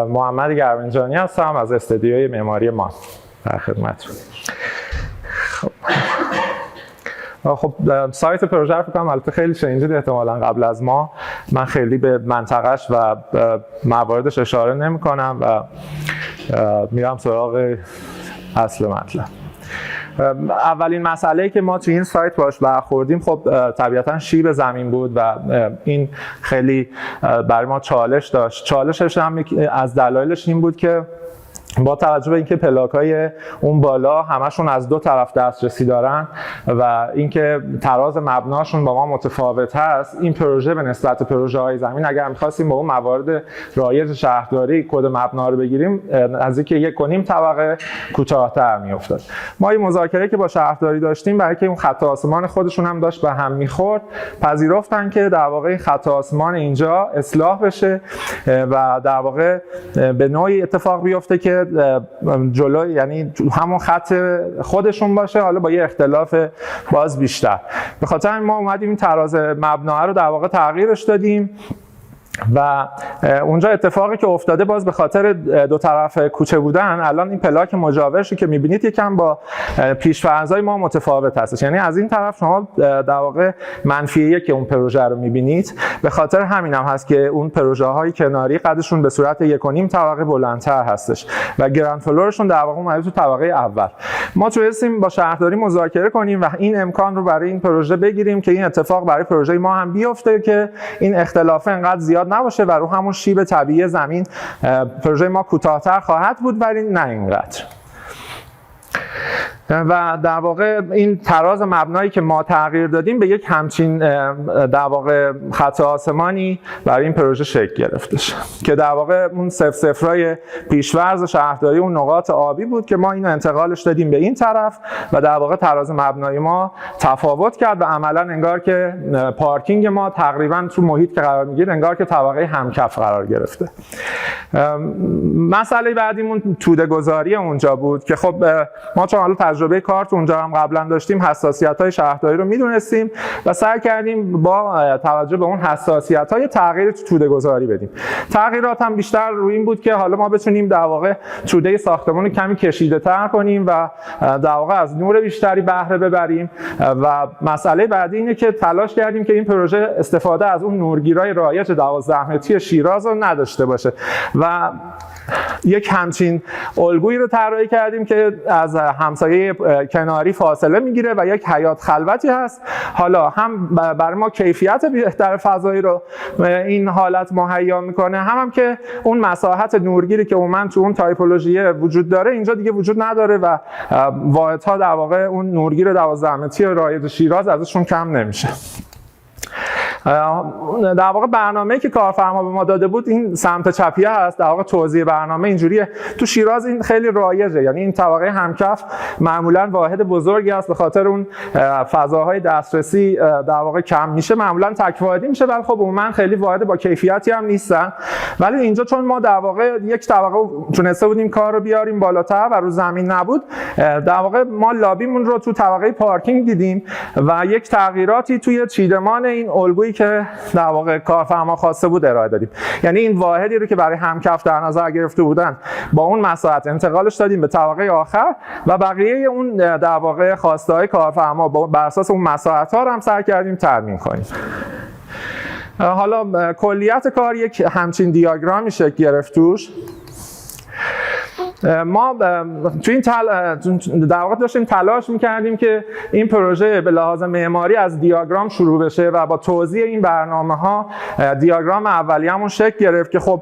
محمد گرمینجانی هستم از استودیوی معماری مان در خدمتتون. خب سایت پروژه رو فکر کنم البته خیلی شنیدید احتمالاً قبل از ما. من خیلی به منطقه‌اش و مواردش اشاره نمی‌کنم و میرم سراغ اصل مطلب. اولین مسئله‌ای که ما توی این سایت باش برخوردیم خب طبیعتاً شیب زمین بود و این خیلی برای ما چالش داشت. چالشش هم از دلایلش این بود که با توجه به اینکه پلاک‌های اون بالا همشون از دو طرف دسترسی دارن و اینکه تراز مبناشون با ما متفاوت هست، این پروژه به نسبت پروژه‌های زمین اگر می‌خواستیم با اون موارد رایج شهرداری کد مبنا رو بگیریم نزدیک 1.5 طبقه کوتاه‌تر می‌افتاد. ما این مذاکره که با شهرداری داشتیم برای که اون خط آسمان خودشون هم داشت به هم می‌خورد، پذیرفتن که در واقع این خط آسمان اینجا اصلاح بشه و در واقع به نوعی اتفاق بیفته که جلو یعنی همون خط خودشون باشه، حالا با یه اختلاف باز بیشتر. به خاطر ما اومدیم این تراز مبنا رو در واقع تغییرش دادیم و اونجا اتفاقی که افتاده باز به خاطر دو طرف کوچه بودن، الان این پلاک مجاورشی که میبینید یکم با پیش‌فرض‌های ما متفاوت هستش. یعنی از این طرف شما در واقع -1 که اون پروژه رو میبینید، به خاطر همین هم هست که اون پروژه‌های کناری قدشون به صورت 1.5 طبقه بلندتر هستش و گراند فلورشون در واقع اومده تو طبقه اول. ما تونستیم با شهرداری مذاکره کنیم و این امکان رو برای این پروژه بگیریم که این اتفاق برای پروژه ما هم بیفته که این اختلاف انقدر زیاد نباشه و رو همون شیب طبیعی زمین پروژه ما کوتاه‌تر خواهد بود ولی نه اینقدر. و در واقع این تراز مبنایی که ما تغییر دادیم به یک همچین در واقع خط آسمانی برای این پروژه شکل گرفتش که در واقع اون 0.0 پیش‌فرض شهرداری اون نقاط آبی بود که ما اینو انتقالش دادیم به این طرف و در واقع تراز مبنای ما تفاوت کرد و عملاً انگار که پارکینگ ما تقریباً تو محیط که قرار میگیره انگار که طبقه همکف قرار گرفته. مسئله بعدیمون توده‌گذاری اونجا بود که خب ما چون حالا تجربه کار تو اونجا هم قبلا داشتیم، حساسیت‌های شهرداری رو میدونستیم و سعی کردیم با توجه به اون حساسیت‌های تغییر توده‌گذاری بدیم. تغییرات هم بیشتر روی این بود که حالا ما بتونیم در واقع توده ساختمان رو کمی کشیده‌تر کنیم و در واقع از نور بیشتری بهره ببریم و مسئله بعدی اینه که تلاش کردیم که این پروژه استفاده از اون نورگیرای رایج 12 متری شیراز رو نداشته باشه و یک همچین الگویی رو طراحی کردیم که از همسایه کناری فاصله میگیره و یک حیاط خلوتی هست. حالا هم برای ما کیفیت بهتر فضایی رو این حالت مهیا میکنه، هم که اون مساحت نورگیری که عموما تو اون تایپولوژی وجود داره اینجا دیگه وجود نداره و واحدها در واقع اون نورگیر 12 متری رایج شیراز ازشون کم نمیشه. در واقع برنامه‌ای که کارفرما به ما داده بود این سمت چپیه هست. در واقع توزیع برنامه اینجوریه. تو شیراز این خیلی رایجه، یعنی این طبقه همکف معمولاً واحد بزرگی است، به خاطر اون فضاهای دسترسی در واقع کم میشه، معمولاً تک واحدی میشه، ولی خب عموما خیلی واحد با کیفیتی هم نیستن. ولی اینجا چون ما در واقع یک طبقه تونسته بودیم کار رو بیاریم بالاتر و رو زمین نبود، در واقع ما لابیمون رو تو طبقه پارکینگ دیدیم و یک تغییراتی توی چیدمان این الگویی که در واقع کارفرما خواسته بود ارائه دادیم. یعنی این واحدی رو که برای همکف در نظر گرفته بودن با اون مساحت انتقالش دادیم به طبقه آخر و بقیه اون در واقع خواسته‌های کارفرما بر اساس اون مساحت‌ها رو هم سعی کردیم تامین کنیم. حالا کلیت کار یک همچین دیاگرامی شکل گرفت توش. ما تو این در واقع داشتیم تلاش می‌کردیم که این پروژه به لحاظ معماری از دیاگرام شروع بشه و با توزیع این برنامه‌ها دیاگرام اولیه‌مون شکل گرفت که خب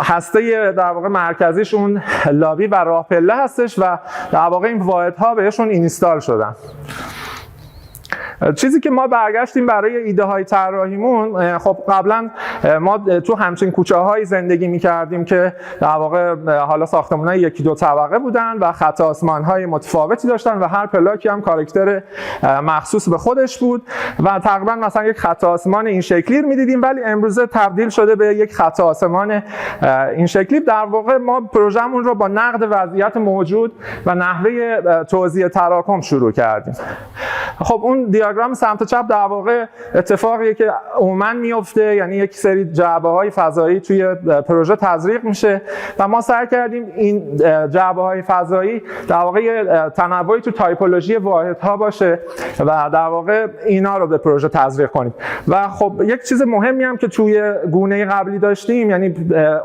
هسته در واقع مرکزیش اون لابی و راه پله هستش و در واقع این واحدها بهشون اینستال شدن. چیزی که ما برگشتیم برای ایده های طراحیمون، خب قبلا ما تو همچین کوچه های زندگی می‌کردیم که در واقع حالا ساختمان‌های 1-2 طبقه بودن و خط آسمان های متفاوتی داشتن و هر پلاکی هم کاراکتر مخصوص به خودش بود و تقریبا مثلا یک خط آسمان این شکلی رو می‌دیدیم، ولی امروزه تبدیل شده به یک خط آسمان این شکلی. در واقع ما پروژه‌مون رو با نقد وضعیت موجود و نحوه توزیع تراکم شروع کردیم. خب اون دیاگرام سمت چپ در واقع اتفاقیه که عموما میفته، یعنی یک سری جعبه‌های فضایی توی پروژه تزریق میشه و ما سعی کردیم این جعبه‌های فضایی در واقع تنوعی تو تایپولوژی واحدها باشه و در واقع اینا رو به پروژه تزریق کنیم. و خب یک چیز مهمی هم که توی گونه قبلی داشتیم، یعنی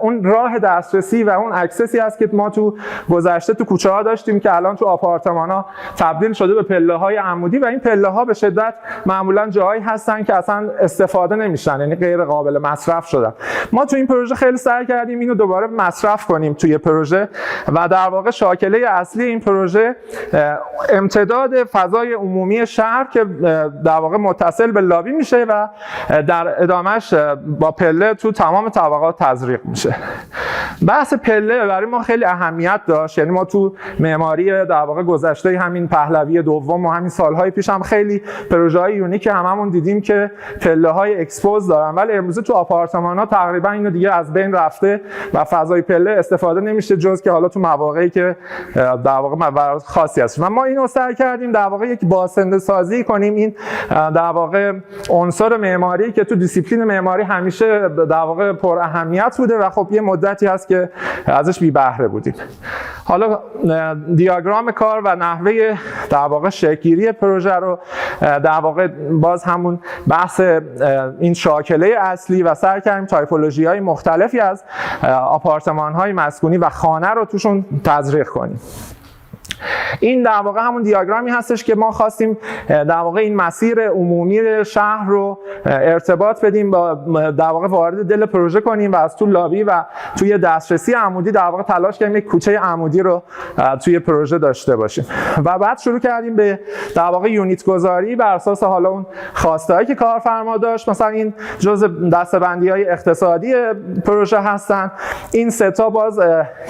اون راه دسترسی و اون اکسسی هست که ما تو گذشته تو کوچه ها داشتیم که الان تو آپارتمان ها تبدیل شده به پله های عمودی و این پله ها به شدت معمولا جایی هستن که اصلا استفاده نمیشن، یعنی غیر قابل مصرف شدن. ما تو این پروژه خیلی سعی کردیم اینو دوباره مصرف کنیم توی پروژه و در واقع شاکله اصلی این پروژه امتداد فضای عمومی شهر که در واقع متصل به لابی میشه و در ادامهش با پله تو تمام طبقات تزریق میشه. بحث پله برای ما خیلی اهمیت داشت، یعنی ما تو معماری در واقع گذشته همین پهلوی دوم و همین سالهای پیش هم خیلی پروژه‌های یونیک هممون دیدیم که پله‌های اکسپوز دارن، ولی امروز تو آپارتمان‌ها تقریبا اینو دیگه از بین رفته و فضای پله استفاده نمیشه جز که حالا تو مواقعی که در واقع مواقع خاصی هست. و ما اینو سعی کردیم در واقع یک بازسازی سازی کنیم این در واقع عنصر معماری که تو دیسیپلین معماری همیشه در واقع پر اهمیت بوده و خب یه مدتی هست که ازش بی بهره بودیم. حالا دیاگرام کار و نحوه در واقع شکل‌گیری پروژه رو در واقع باز همون بحث این شاکله اصلی و سعی کردیم تایپولوژی‌های مختلفی از آپارتمان‌های مسکونی و خانه رو توشون تزریق کنیم. این در واقع همون دیاگرامی هستش که ما خواستیم در واقع این مسیر عمومی شهر رو ارتباط بدیم با در واقع وارد دل پروژه کنیم و از تو لابی و توی دسترسی عمودی در واقع تلاش کردیم یک کوچه عمودی رو توی پروژه داشته باشیم و بعد شروع کردیم به در واقع یونیت گذاری بر اساس حالا اون خواستهایی که کارفرما داشت. مثلا این جزء دسته‌بندی‌های اقتصادی پروژه هستن. این سه تا باز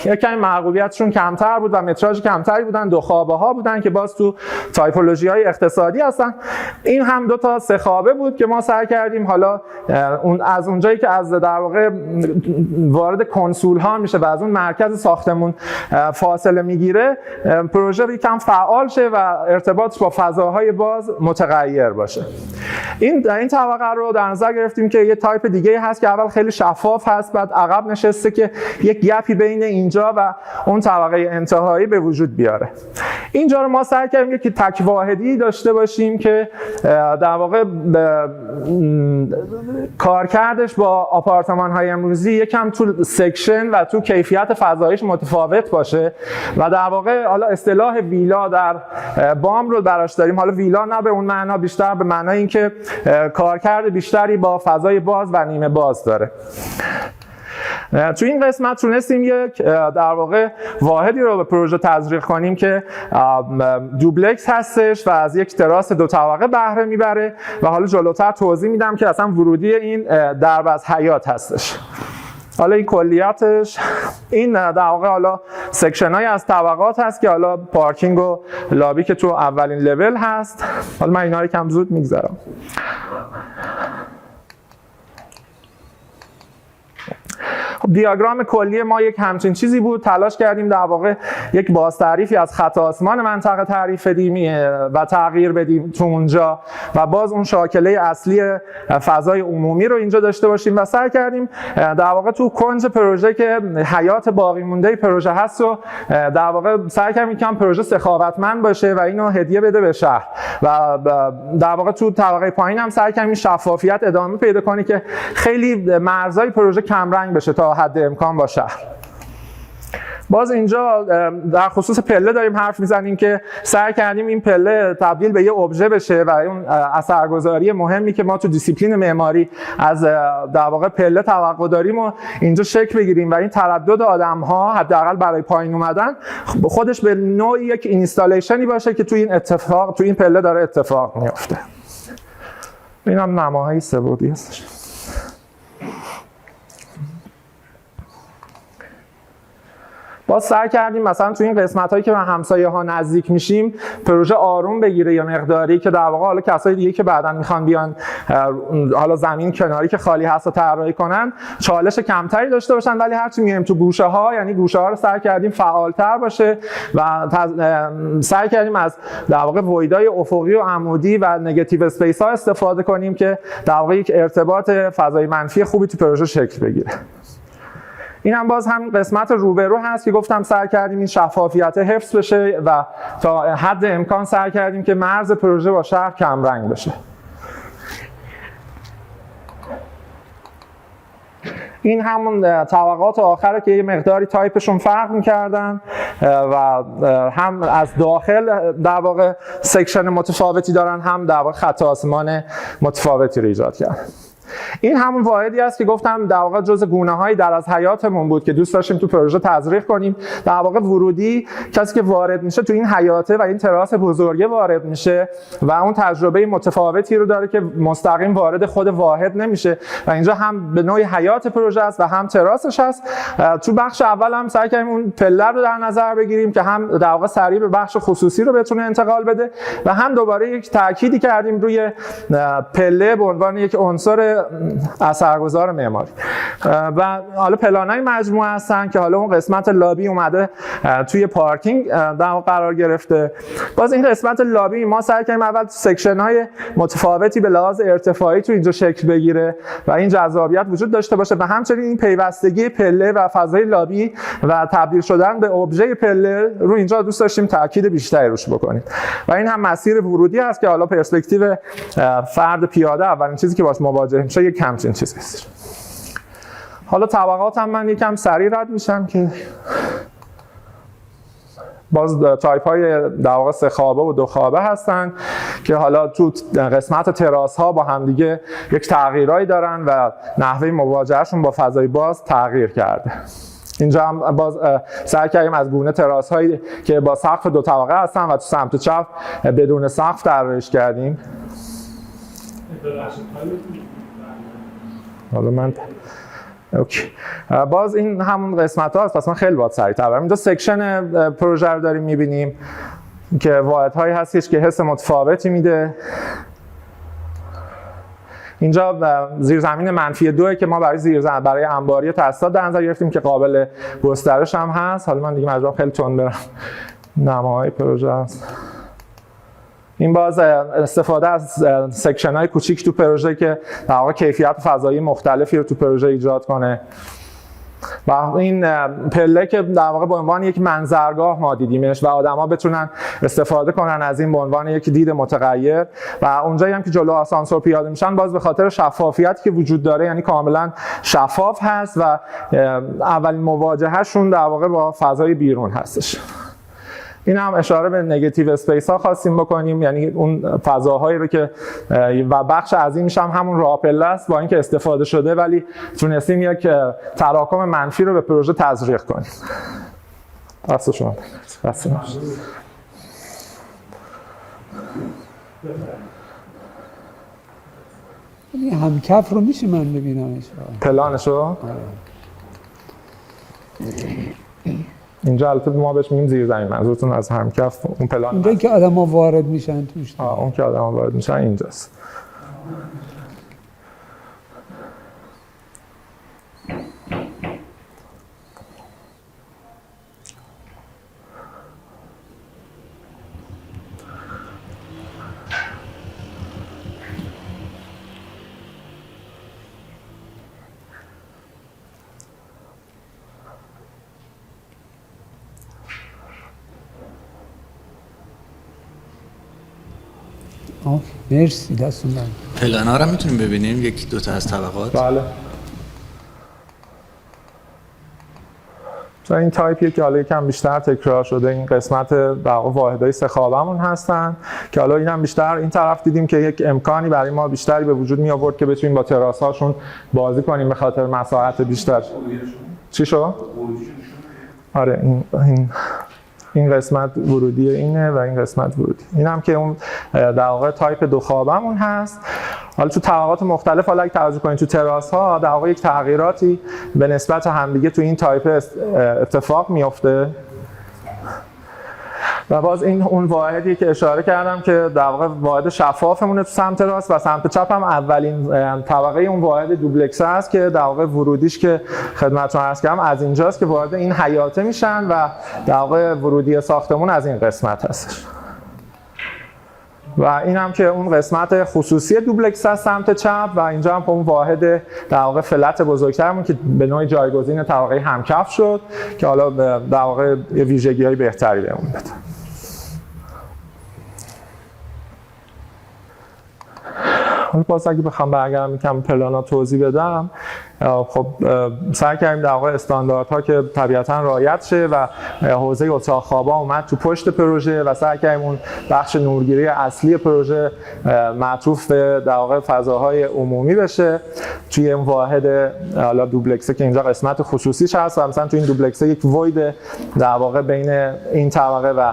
یکم معقولیتشون کمتر بود و متراژ کمتری بودن، دو خوابه ها بودن که باز تو تایپولوژی های اقتصادی هستن. این هم دو تا سه خوابه بود که ما سعی کردیم حالا از اونجایی که از در واقع وارد کنسول ها میشه و از اون مرکز ساختمون فاصله میگیره، پروژه یکم فعال شه و ارتباطش با فضاهای باز متغیر باشه. این طبقه رو در نظر گرفتیم که یه تایپ دیگه هست که اول خیلی شفاف هست، بعد عقب نشسته که یک گپی بین اینجا و اون طبقه انتهایی به وجود بیاره. اینجا رو ما سعی کردیم یک تک واحدی داشته باشیم که در واقع کارکردش با آپارتمان‌های امروزی یکم تو سکشن و تو کیفیت فضاییش متفاوت باشه و در واقع حالا اصطلاح ویلا در بام رو براش داریم. حالا ویلا نه به اون معنا، بیشتر به معنای اینکه کارکرد بیشتری با فضای باز و نیمه باز داره. تو این قسمت تونستیم یک در واقع واحدی رو به پروژه تزریق کنیم که دوبلکس هستش و از یک تراس دو طبقه بهره میبره و حالا جلوتر توضیح میدم که اصلا ورودی این درب از حیاط هستش. حالا این کلیتش این در واقع حالا سکشن های از طبقات هست که حالا پارکینگ و لابی که تو اولین لول هست. حالا من اینا رو کم زود میگذرم. خب دیاگرام کلی ما یک همچین چیزی بود. تلاش کردیم در واقع یک بازتعریفی از خط آسمان منطقه تعریف بدیم و تغییر بدیم تو اونجا و باز اون شاکله اصلی فضای عمومی رو اینجا داشته باشیم و سعی کردیم در واقع تو کنج پروژه که حیات باقی مونده پروژه هست و در واقع سعی کردیم یکم پروژه سخاوتمند باشه و اینو هدیه بده به شهر و در واقع تو طبقه پایین هم سعی کردیم شفافیت ادامه پیدا کنه که خیلی مرزهای پروژه کم رنگ بشه تا حد امکان با شهر. باز اینجا در خصوص پله داریم حرف میزنیم که سعی کردیم این پله تبدیل به یه ابژه بشه و اون اثرگذاری مهمی که ما تو دیسیپلین معماری از در واقع پله توقع داریم و اینجا شکل بگیریم و این تردد آدم‌ها حداقل برای پایین اومدن خودش به نوعی یک اینستالیشنی باشه که تو این پله داره اتفاق میفته. این هم نماهای سه‌بعدی هستش. باز سعی کردیم مثلا تو این قسمت‌هایی که به همسایه‌ها نزدیک میشیم پروژه آروم بگیره یا مقداری، که در واقع حالا کسای دیگه که بعداً میخوان بیان حالا زمین کناری که خالی هست رو طراحی کنن چالش کمتری داشته باشن، ولی هرچی میایم تو گوشه‌ها، یعنی گوشه‌ها رو سعی کردیم فعال‌تر باشه و سعی کردیم از در واقع ویدای افقی و عمودی و نگاتیو اسپیس‌ها استفاده کنیم که در واقع یک ارتباط فضای منفی خوبی تو پروژه شکل بگیره. این هم باز هم قسمت روبرو هست که گفتم سعی کردیم این شفافیت حفظ بشه و تا حد امکان سعی کردیم که مرز پروژه با شهر کم رنگ بشه. این همون طبقات آخره که یه مقداری تایپشون فرق می‌کردن و هم از داخل در واقع سکشن متفاوتی دارن، هم در واقع خط آسمان متفاوتی رو ایجاد کردن. این همون واحدی است که گفتم در واقع جزء گونه‌های در از حیاتمون بود که دوست داشتیم تو پروژه تزریق کنیم. در واقع ورودی کسی که وارد میشه تو این حیاته و این تراس بزرگه وارد میشه و اون تجربه متفاوتی رو داره که مستقیم وارد خود واحد نمیشه و اینجا هم به نوعی حیات پروژه است و هم تراسش هست. تو بخش اول هم سعی کردیم اون پله رو در نظر بگیریم که هم در واقع سریع به بخش خصوصی رو بتونه انتقال بده و هم دوباره یک تأکیدی کردیم روی پله به عنوان یک عنصر اثرگذار معماری. و حالا پلانای مجموعه هستن که حالا اون قسمت لابی اومده توی پارکینگ در قرار گرفته. باز این قسمت لابی ما سعی کردیم اول سکشن های متفاوتی به لحاظ ارتفاعی تو اینجا شکل بگیره و این جذابیت وجود داشته باشه و همچنین این پیوستگی پله و فضای لابی و تبدیل شدن به ابژه پله رو اینجا دوست داشتیم تاکید بیشتری روش بکنیم. و این هم مسیر ورودی است که حالا پرسپکتیو فرد پیاده اولین چیزی که باش مواجه میشه یک همچین چیزی است. حالا طبقات هم من یکم سریع رد میشم که باز تایپ های در واقع 3 خوابه و 2 خوابه هستن که حالا تو قسمت تراس ها با همدیگه یک تغییرایی دارن و نحوه مواجهشون با فضای باز تغییر کرده. اینجا هم باز سعی کردیم از گونه تراس هایی که با سقف 2 طبقه هستن و تو سمت چپ بدون سقف طراحیش کردیم. حالا من اوکی. باز این همون قسمت ها هست، پس من خیلی باید سریع‌تر برم. اینجا سکشن پروژه رو داریم می‌بینیم که واحدهایی هستش که حس متفاوتی میده. اینجا زیرزمین منفی 2 که ما برای انباری تاسیسات در نظر گرفتیم که قابل گسترش هم هست. حالا من دیگه مجبورم خیلی تند برم. نماهای پروژه هست. این باز استفاده از سکشن های کوچیک تو پروژه که در واقع کیفیت فضایی مختلفی رو تو پروژه ایجاد کنه. و این پله که در واقع به عنوان یک منظرگاه ما دیدیمش و آدما بتونن استفاده کنن از این به عنوان یک دید متغیر. و اونجایی هم که جلو آسانسور پیاده میشن باز به خاطر شفافیتی که وجود داره، یعنی کاملا شفاف هست و اولین مواجههشون در واقع با فضای بیرون هستش. این هم اشاره به نگاتیو اسپیس ها خواستیم بکنیم، یعنی اون فضاهایی رو که و بخش عظیمش هم همون راپله است با اینکه استفاده شده ولی تونستیم یک تراکم منفی رو به پروژه تزریق کنیم. دست شما. این همکف رو میشه من ببینمش؟ پلانشو؟ اینجا البته ما بهش میگیم زیرزمین، منظورتون از همکف اون پلان اونجایی که آدم‌ها وارد میشن توش؟ اون که آدم‌ها وارد میشن اینجاست. مرسی، دستون درد. پلانا رو میتونیم ببینیم یکی دوتا از طبقات؟ بله. این تایپیه که حالا یکم بیشتر تکرار شده، این قسمت در واقع واحدهای 3 خوابمون هستن که حالا این هم بیشتر این طرف دیدیم که یک امکانی برای ما بیشتری به وجود می آورد که بتونیم با تراس هاشون بازی کنیم به خاطر مساحت بیشتر. چی شو؟ آره این قسمت ورودی اینه و این قسمت ورودی. این هم که اون در واقع تایپ 2 خوابمون هست. حالا تو طبقات مختلف حالا اگه توجه کنید تو تراس ها در واقع یک تغییراتی به نسبت همدیگه تو این تایپ اتفاق میفته و باز این اون واحدی که اشاره کردم که در واقع واحد شفافمونه تو سمت راست و سمت چپ هم اولین طبقه اون واحد دوبلکس هست که در واقع ورودیش که خدمتتون عرض کردم از اینجاست که وارد این حیاطه میشن و در واقع ورودی ساختمون از این قسمت هستش. و این هم که اون قسمت خصوصی دوبلکس هست سمت چپ و اینجا هم اون واحد در واقع فلت بزرگترمون که به نوعی جایگزین طبقه همکف شد که حالا در واقع ویژگی‌های بهتری بهمون بده. حالا باز اگه بخوام برگردم یکم پلانا توضیح بدم، خب سعی کردیم در واقع استانداردها که طبیعتاً رعایت شه و حوزه اتاق خوابا اومد تو پشت پروژه و سعی کردیم اون بخش نورگیری اصلی پروژه معطوف به در واقع فضاهای عمومی بشه توی این واحد حالا دوبلکسه که اینجا قسمت خصوصیش هست و مثلا تو این دوبلکسه یک وید در واقع بین این طبقه و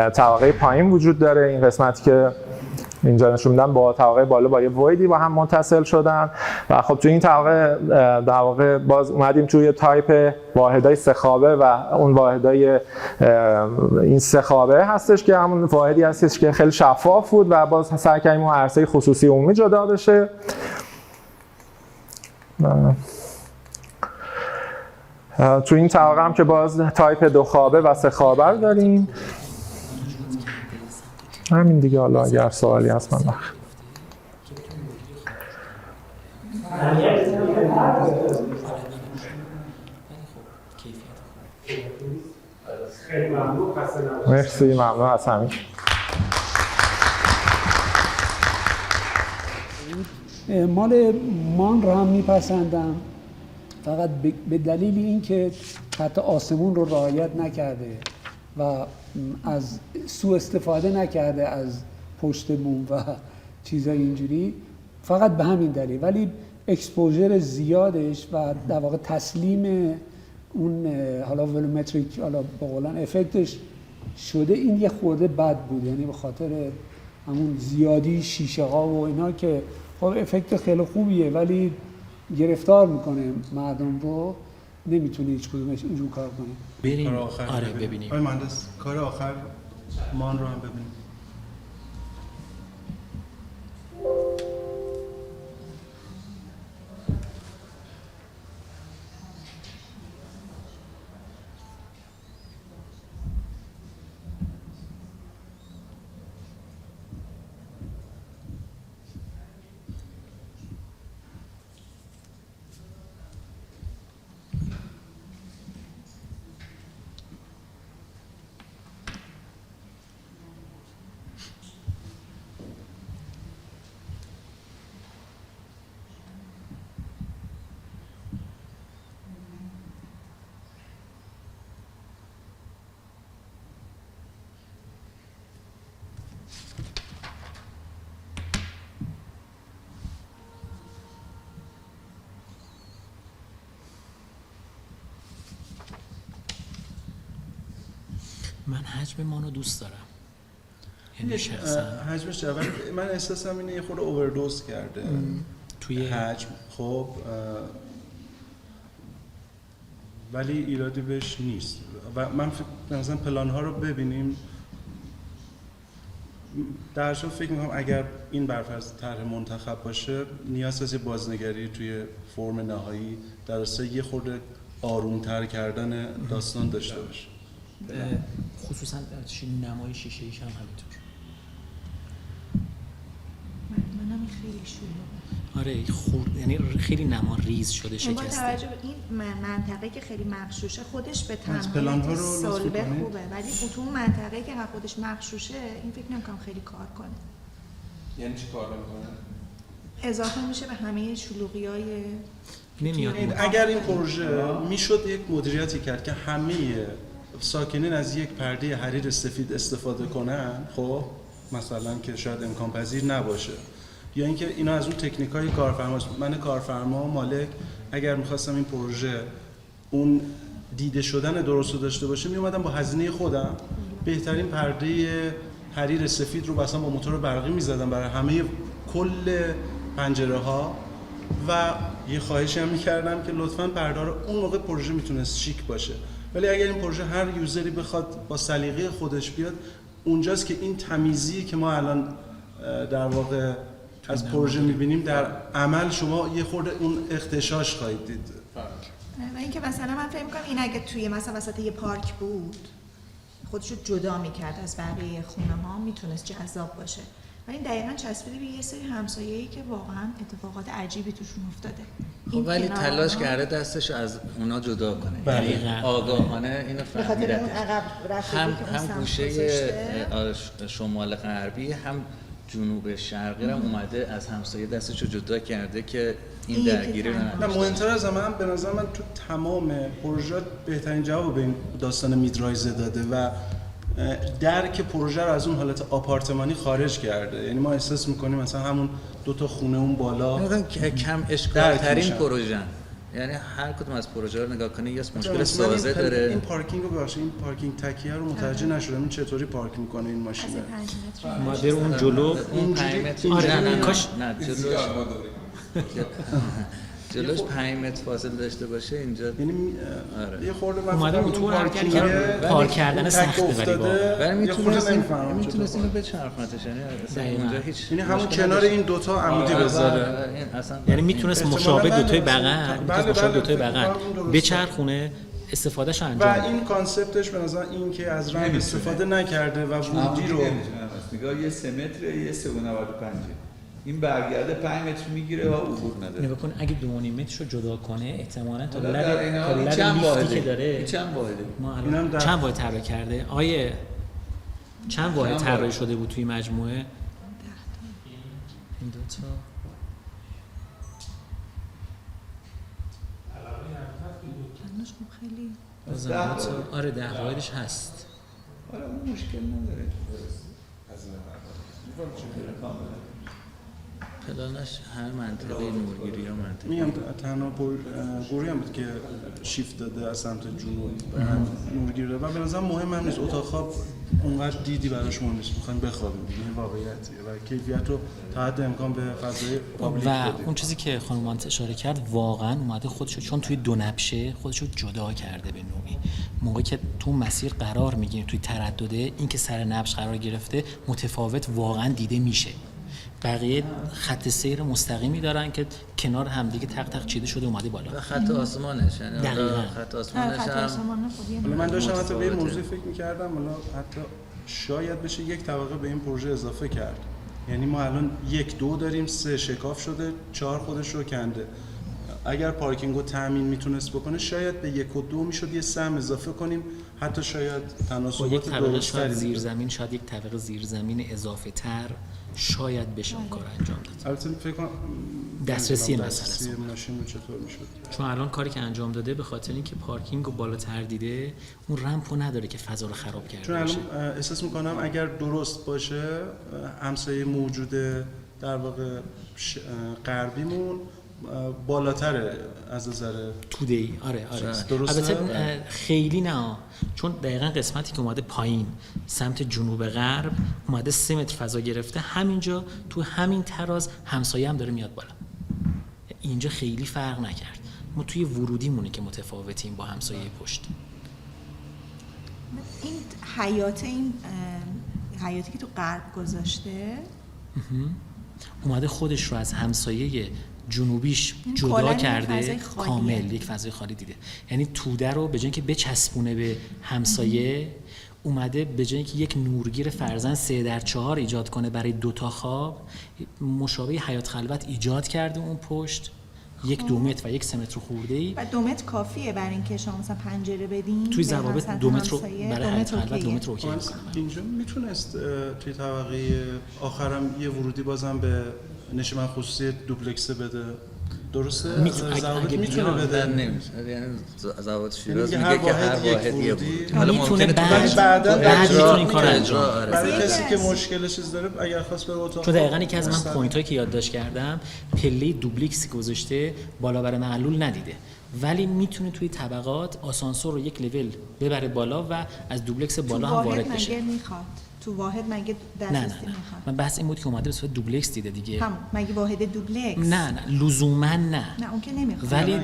طبقه پایین وجود داره. این قسمتی که اینجا نشون میدم با طبقه بالا با یه ویدی با هم متصل شدن و خب تو این طبقه در واقع باز اومدیم توی تایپ واحدهای سه‌خوابه و اون واحدهای این سه‌خوابه هستش که همون واحدی هستش که خیلی شفاف بود و باز سعی کردیم اون عرصه خصوصی عمومی جدا بشه. تو این طبقه هم که باز تایپ 2 خوابه و 3 خوابه رو داریم. همین دیگه، حالا اگر سوالی هست من بخیر. مرسی، ممنون از همین. مال مان رو هم میپسندم، فقط به دلیل اینکه خط آسمون رو رعایت نکرده و از سوء استفاده نکرده از پشت بوم و چیزای اینجوری، فقط به همین دلیل. ولی اکسپوژر زیادش و در واقع تسلیم اون حالا ولومتریک حالا به قولن افکتش شده، این یه خورده بد بود، یعنی به خاطر همون زیادی شیشه ها و اینا که خب افکت خیلی خوبیه ولی گرفتار میکنه مردم رو، نمیتونه هیچ کدومش اینجور کار کنه. بریم کار آخر آره ببینیم. آقای مهندس کار آخر مان رو هم ببینیم. من حجم مانو دوست دارم، یعنی شخصا حجمش جواب من احساسم اینه یه خورده اووردوز کرده توی حجم. خب ولی ایرادی بهش نیست و من مثلا پلان ها رو ببینیم در اصل فکر میکنم اگر این برفرض طرح منتخب باشه نیاز از یه بازنگری توی فرم نهایی در اصل یه خورده آرومتر کردن داستان داشته باشه. خصوصا نمای شیشه ایش هم همینطور. منم خیلی شلوغه. آره خورد، یعنی خیلی نما ریز شده، شکسته. با توجه به این منطقه که خیلی مغشوشه خودش به پلان‌ها تنهایی رو سالبه خوبه، ولی تو اون منطقه که خودش مغشوشه این فکر نمی‌کنم خیلی کار کنه. یعنی چی کار نمی‌کنه؟ اضافه میشه به همه شلوغی‌های نمیاد. اگر این پروژه میشد یک مدیریتی کرد که همه ساکنین از یک پرده حریر سفید استفاده کنن، خب مثلا که شاید امکان پذیر نباشه، یا اینکه اینا از اون تکنیکای کارفرماست. من کارفرما و مالک اگر می‌خواستم این پروژه اون دیده شدن درست داشته باشه، میومدم با هزینه خودم بهترین پرده حریر سفید رو مثلا با موتور برقی می‌زدم برای همه کل پنجره ها و یه خواهشی هم می‌کردم که لطفاً پرده رو اون موقع پروژه میتونست شیک باشه، ولی اگر این پروژه هر یوزری بخواد با سلیقه خودش بیاد، اونجاست که این تمیزی که ما الان در واقع از پروژه می‌بینیم در عمل شما یه خورده اون اغتشاش خواهید دید. و اینکه مثلا من فکر می‌کنم این اگه توی مثلا وسط یه پارک بود خودشو جدا می‌کرد از بقیه خونه‌ها میتونست جذاب باشه، ولی دقیقاً چسبیده به یه سری همسایه‌ای که واقعاً اتفاقات عجیبی توشون افتاده. خب ولی تلاش کرده دستش از اونا جدا کنه، بله. یعنی آگاهانه اینو به خاطر فهمیده اون عقب رفتگی که اون هم سمت گوشه گذاشته. شمال غربی هم جنوب شرقی هم اومده از همسایه دستش رو جدا کرده که این درگیری رو نه، نداشته. مهمتر از همه به نظر من تو تمام پروژه بهترین جواب به این داستان میدرایزه داده و درک پروژه رو از اون حالت آپارتمانی خارج کرده. یعنی ما احساس میکنیم مثلا همون دو تا خونه اون بالا کم اشکال ترین پروژه، یعنی هر کدوم از پروژه رو نگاه کنی یه مشکل سازه داره. این پارکینگ رو ببخشید، این پارکینگ تکیه رو متوجه نشدم این چطوری پارک میکنه این ماشین. مادر اون جلو اون 5 متر آره، نه کاش نه جلوش 5 متر فاصله داشته باشه اینجا. یعنی آره. یه خورده من اومده فکر تو کنم حرکت پارکینگ کردن، پارک کردن سخته ولی یه خورده نمیفهمم میتونست اینو بچرخونتش، یعنی اصلا اونجا هیچ یعنی همون مشکلی کنار نداشت. این دوتا عمودی بذاره. یعنی میتونست احتمالاً مشابه بله، دوتای بله، بغل، بله، میتونست مشابه بله، دوتای فکر بغل کنم درسته. بچرخونه استفادهش و انجام بده. این کانسپتش به نظر این که از رنگ استفاده نکرده و ورودی رو نگاه یه 3 متر یه 3.95 این برگرده 5 متر میگیره و عبور نداره. نگاه کن اگه 2.5 مترشو جدا کنه احتمالاً تا در این حال لب چند لیفتی واحده که داره. چند واحده ما اینم الان در- چند واحد طراحی کرده؟ آیه چند واحد طراحی شده بود توی مجموعه؟ این دو تا چندش خب خیلی بازم دو تا آره 10 واحدش هست. آره اون مشکل نداره. پلانش هر منطقه نورگیری یا منطقه میگم تنها گوری هم بود که شیفت داده از سمت جنوب نورگیری داده و به نظر مهم هم نیست. اتاق خواب اونقدر دیدی براش مهم نیست، میخوایم بخوابیم، این واقعیتیه و کیفیت رو تا حد امکان به فضای پابلیک و بدیم. اون چیزی که خانم مانت اشاره کرد واقعا اومده خودشو چون توی دو نبشه خودشو جدا کرده به نوعی. موقعی که تو مسیر قرار میگیریم توی تردده، این که سر نبش قرار گرفته متفاوت واقعا دیده میشه. بقیه خط سیر مستقیمی دارن که کنار همدیگه تق تق چیده شده اومده بالا. و خط آسمانش، یعنی دقیقاً. خط آسمانش خط هم آسمان خودی حالا من داشتم حتی به این متفاوته. موضوع فکر می‌کردم، حالا حتی شاید بشه یک طبقه به این پروژه اضافه کرد. یعنی ما الان 1 2 داریم، 3 شکاف شده، 4 خودش رو کنده. اگر پارکینگو تامین میتونست بکنه شاید به 1 و 2 میشد یه سهم اضافه کنیم، حتی شاید با یک تناسبات طبقه درست‌تری شاید بود. زیرزمین، شاید یک طبقه زیرزمین اضافه تر شاید بشه اون کار انجام داد. البته فکر کنم دسترسی نمی‌دونم مسئله است. دسترسی ماشین رو چطور میشد. چون الان کاری که انجام داده به خاطر اینکه پارکینگ رو بالاتر دیده اون رمپو نداره که فضا رو خراب کرده چون باشه. الان احساس میکنم اگر درست باشه همسایه موجوده در واقع غربیمون بالاتره از نظر توده‌ای آره درسته؟ البته خیلی نه، چون دقیقاً قسمتی که اومده پایین سمت جنوب غرب اومده 3 متر فضا گرفته، همینجا تو همین تراز همسایه هم داره میاد بالا. اینجا خیلی فرق نکرد، ما توی ورودیمونه که متفاوتیم با همسایه پشت. این حیاتی که تو غرب گذاشته اومده خودش رو از همسایه جنوبیش یعنی جدا کلاً یک کرده، فضای خالیه. کامل یک فضای خالی دیده. یعنی توده رو به جای اینکه بچسبونه به همسایه اومده به جای اینکه یک نورگیر فرضاً 3/4 ایجاد کنه برای 2 تا خواب، مشابه حیات خلوت ایجاد کرده اون پشت، 1-2 متر و 1 3 متر خورده‌ای. و 2 متر کافیه برای اینکه شما مثلا پنجره بدین توی به ضوابط مثلا 2 متر رو همسایه. برای 2 حیات متر خلوت 2 اوکیه. متر اوکی می‌کنه. اینجا میتونست توی طبقه آخرم یه ورودی بازم به نشیمن خصوصی دوپلکسه بده، درسته؟ ضوابط میتونه بده. نمیشه، یعنی ضوابط شیراز یعنی میگه که هر هر واحد یک واحد یه ورودی. ورودی. حالا میتونه ممکنه بعد بعداً میتونه این کار می‌کنه. انجام بده. آره. برای مثل کسی اینکه که مشکل چیز داره اگر خواست بره اتاق چون دقیقاً یکی از من مثلا پوینتایی که یادداشت کردم پله دوبلیکسی گذاشته بالا بر معلول ندیده، ولی میتونه توی طبقات آسانسور رو یک لول ببره بالا و از دوبلکس بالا هم واحد وارد بشه. مگه میخواد تو واحد مگه نه دسترسی نه میخواد؟ من بحث این بود که اومده به صورت دوبلکس دیده دیگه. همون مگه واحد دوبلکس؟ نه لزوما نه، نه اون که نمیخواد. ولی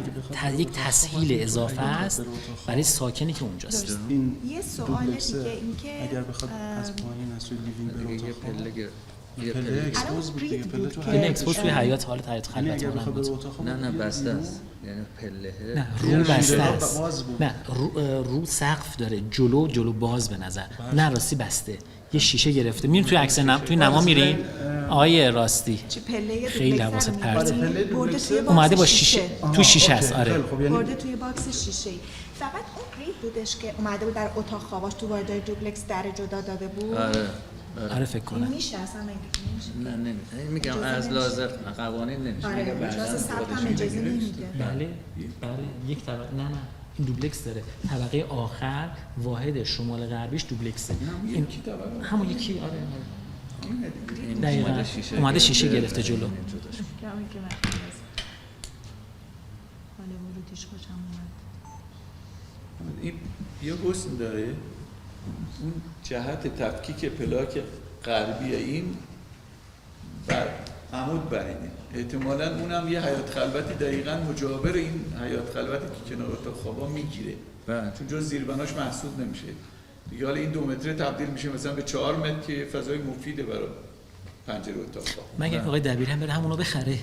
یک تسهیل اضافه است برای ساکنی که اونجاست. این یه سوال دوپلکسه دیگه این که اگر بخواد از پایین از توی لیوینگ بره یه اتاق پله خواب، یه پله پله اکسپوز بود دیگه، پله تو این حیاط اکسپوز توی حیاط حالت حیاط یعنی خلوت اگر بخواد بره بود. اتاق خواب نه یه بسته بیرون، است، یعنی پله نه یه رو بسته شیره است. باز بود. نه رو سقف داره، جلو باز به نظر. نه راستی بسته. یه شیشه گرفته. میریم توی عکس توی نما میریم. آیه راستی. چه پله خیلی دوبلکس حواست رو پرت. می‌بینی؟ پله برده دوبلکس توی باکس اومده با شیشه تو شیشه است. آره. خیلی خب یعنی برده توی باکس شیشه‌ای. فقط اون گرید بودش که اومده بود در اتاق خواباش تو واردای دوبلکس در جدا داده بود. آره فکر این کنم. میشه اصلا نمیشه. نه نمیشه. میگم اجازه از نمیشه. لازم قوانین نمیشه. آره میگم بعداً اجازه ثبت خودش هم اجازه میگه. نمیده. بله یک طبقه نه این دوبلکس داره. طبقه آخر واحد شمال غربیش دوبلکسه. این همون یکی آره. این دقیقاً. اومده شیشه گرفته جلو. کمی که من از حال ورودیش خوشم اومد. این یه حسن داره، اون جهت تفکیک پلاک غربی این بر عمود بر اینه. احتمالاً اونم یه حیاط خلوتی دقیقاً مجاور این حیاط خلوتی که کنار اتاق خوابا میگیره، چون جز زیربناش محسوب نمیشه دیگه. حالا این 2 متر تبدیل میشه مثلا به 4 متر که فضای مفیده برای پنجره اتاق خواب. مگه آقای دبیر هم بره همونو بخره.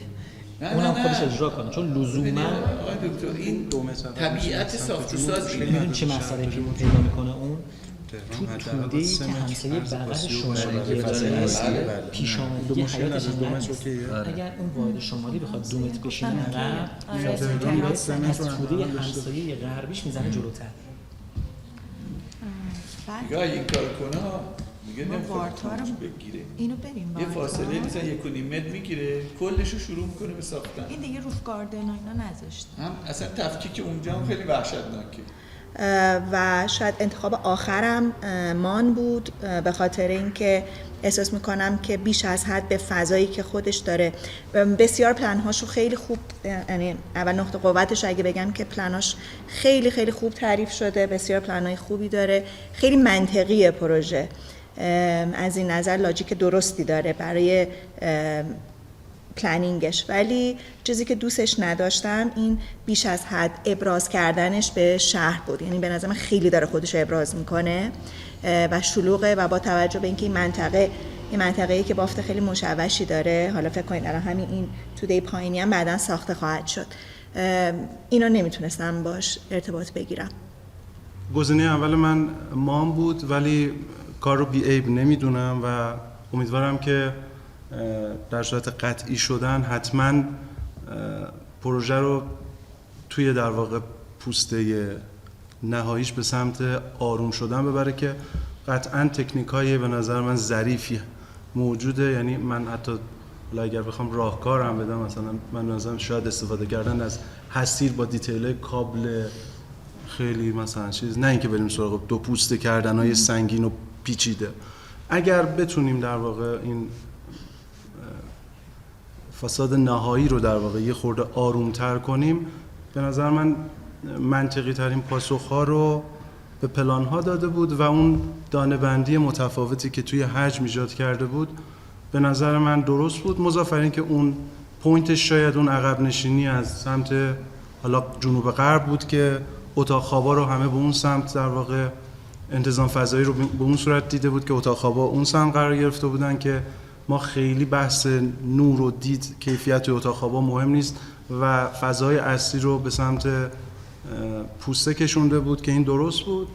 نه اونم نه خودش نه. اجرا کنه چون لزوما آقای دکتر این طبیعت ساخت و ساز اینه. میدونی چه مسئله پیدا میکنه اون تو توده‌ای که همسایه بغل شمالی داره پیش آمدگی حیاتش نیست. اگر اون واحد شمالی بخواد 2 متر بشینه عقب از توده همسایه غربیش میزنه جلوتر. دیگه این کار کنه میگه ما نمیخواد وارتا رو بگیره، اینو بریم یه وارتا. فاصله مثلا 1.5 متر میگیره، کلش رو شروع میکنه به ساختن. این دیگه روف گاردن و اینا نذاشت. هم اصلا تفکیک اونجا هم خیلی وحشتناکه. و شاید انتخاب آخرم مان بود به خاطر اینکه احساس میکنم که بیش از حد به فضایی که خودش داره. بسیار پلنهاشو خیلی خوب، یعنی اول نقطه قوتش اگه بگم که پلنهاش خیلی خیلی خوب تعریف شده، بسیار پلنهای خوبی داره، خیلی منطقیه پروژه، از این نظر لاجیک درستی داره برای پلنینگش. ولی چیزی که دوستش نداشتم این بیش از حد ابراز کردنش به شهر بود. یعنی به نظر من خیلی داره خودش رو ابراز میکنه و شلوغه و با توجه به اینکه این منطقه‌ای که بافت خیلی مشوشی داره، حالا فکر کنید الان همین این توده پایینی هم بعداً ساخته خواهد شد، اینو نمیتونستم باش ارتباط بگیرم. گزینه اول من مام بود، ولی کار رو بی عیب نمیدونم و امیدوارم که در صورت قطعی شدن حتما پروژه رو توی در واقع پوسته نهاییش به سمت آروم شدن ببره که قطعا تکنیک‌های به نظر من ظریفی موجوده. یعنی من حتی اگر بخوام راهکارم بدم، مثلا من به نظرم شاید استفاده کردن از حسیر با دیتیل کابل خیلی مثلا چیز، نه اینکه بریم سراغ 2 پوسته کردن‌های سنگین و پیچیده. اگر بتونیم در واقع این فساد نهایی رو در واقع یه خورده آرومتر کنیم، به نظر من منطقی ترین پاسخ‌ها رو به پلان‌ها داده بود و اون دانه‌بندی متفاوتی که توی حجم ایجاد کرده بود به نظر من درست بود. مضاف بر اینکه اون پوینتش شاید اون عقب نشینی از سمت حالا جنوب غرب بود که اتاق خوابا رو همه به اون سمت در واقع انتظام فضایی رو به اون صورت دیده بود که اتاق خوابا اون سمت قرار گرفته بودن که ما خیلی بحث نور و دید کیفیت اتاق خوابا مهم نیست و فضای اصلی رو به سمت پوسته کشونده بود که این درست بود.